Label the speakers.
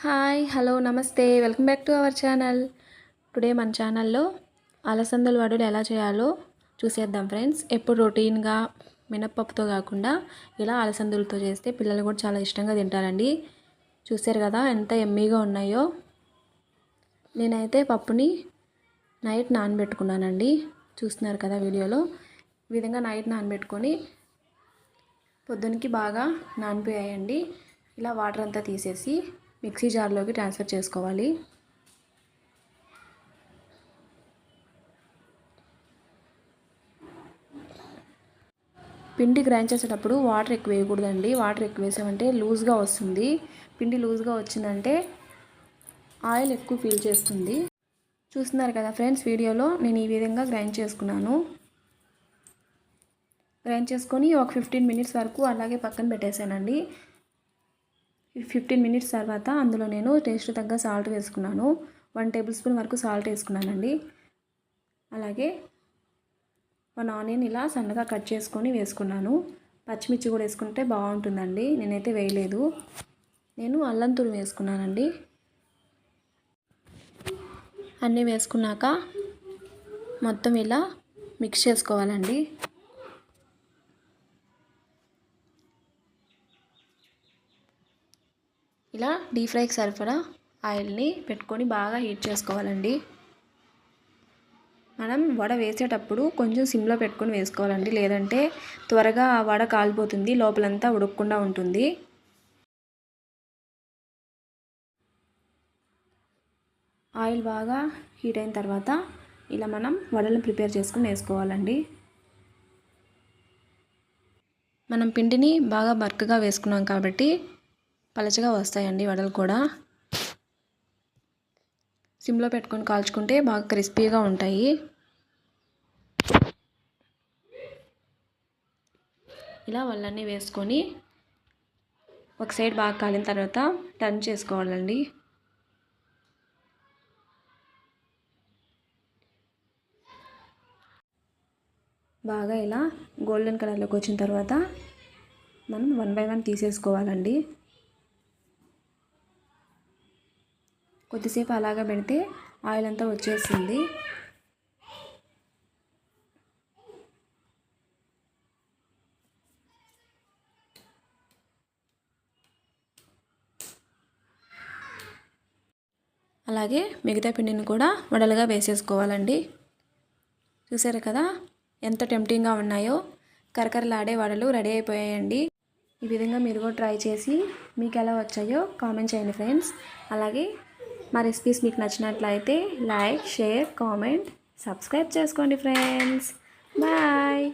Speaker 1: Hi hello నమస్తే welcome back to our channel. Today మన ఛానల్లో అలసందల వడలు ఎలా చేయాలో చూసేద్దాం ఫ్రెండ్స్. ఎప్పుడు రొటీన్గా మినప్పప్పుతో కాకుండా ఇలా అలసందలతో చేస్తే పిల్లలు కూడా చాలా ఇష్టంగా తింటారండి. చూసారు కదా ఎంత ఎమ్మీగా ఉన్నాయో. నేనైతే పప్పుని నైట్ నానబెట్టుకున్నానండి. చూస్తున్నారు కదా వీడియోలో. ఈ విధంగా నైట్ నానబెట్టుకొని పొద్దునకి బాగా నానిపోయాయండి. ఇలా వాటర్ అంతా తీసేసి మిక్సీ జార్లోకి ట్రాన్స్ఫర్ చేసుకోవాలి. పిండి గ్రైండ్ చేసేటప్పుడు వాటర్ ఎక్కువ వేయకూడదండి. వాటర్ ఎక్కువ వేసామంటే లూజ్గా వస్తుంది. పిండి లూజ్గా వచ్చిందంటే ఆయిల్ ఎక్కువ ఫీల్ చేస్తుంది. చూస్తున్నారు కదా ఫ్రెండ్స్ వీడియోలో నేను ఈ విధంగా గ్రైండ్ చేసుకున్నాను. గ్రైండ్ చేసుకొని ఒక 15 మినిట్స్ వరకు అలాగే పక్కన పెట్టేశానండి. 15 మినిట్స్ తర్వాత అందులో నేను టేస్ట్ తగ్గ సాల్ట్ వేసుకున్నాను. 1 టేబుల్ స్పూన్ వరకు సాల్ట్ వేసుకున్నానండి. అలాగే 1 ఆనియన్ ఇలా సన్నగా కట్ చేసుకొని వేసుకున్నాను. పచ్చిమిర్చి కూడా వేసుకుంటే బాగుంటుందండి. నేనైతే వేయలేదు. నేను అల్లం తురుము వేసుకున్నానండి. అన్నీ వేసుకున్నాక మొత్తం ఇలా మిక్స్ చేసుకోవాలండి. ఇలా డీప్ ఫ్రైకి సరిపడా ఆయిల్ని పెట్టుకొని బాగా హీట్ చేసుకోవాలండి. మనం వడ వేసేటప్పుడు కొంచెం సిమ్లో పెట్టుకొని వేసుకోవాలండి. లేదంటే త్వరగా ఆ వడ కాలిపోతుంది, లోపలంతా ఉడకకుండా ఉంటుంది. ఆయిల్ బాగా హీట్ అయిన తర్వాత ఇలా మనం వడలను ప్రిపేర్ చేసుకొని వేసుకోవాలండి. మనం పిండిని బాగా బరకగా వేసుకున్నాం కాబట్టి పలచగా వస్తాయండి వడలు కూడా. సిమ్లో పెట్టుకొని కాల్చుకుంటే బాగా క్రిస్పీగా ఉంటాయి. ఇలా వడలన్నీ వేసుకొని ఒక సైడ్ బాగా కాలిన తర్వాత టర్న్ చేసుకోవాలండి. బాగా ఇలా గోల్డెన్ కలర్లోకి వచ్చిన తర్వాత మనం 1 బై 1 తీసేసుకోవాలండి. కొద్దిసేపు అలాగా పెడితే ఆయిల్ అంతా వచ్చేసింది. అలాగే మిగతా పిండిని కూడా వడలుగా వేసేసుకోవాలండి. చూసారు కదా ఎంత టెంప్టింగ్గా ఉన్నాయో. కరకరలాడే వడలు రెడీ అయిపోయాయండి. ఈ విధంగా మీరు కూడా ట్రై చేసి మీకు ఎలా వచ్చాయో కామెంట్ చేయండి ఫ్రెండ్స్. అలాగే మా రెసిపీస్ మీకు నచ్చినట్లయితే లైక్, షేర్, కామెంట్, సబ్స్క్రైబ్ చేసుకోండి ఫ్రెండ్స్. బాయ్.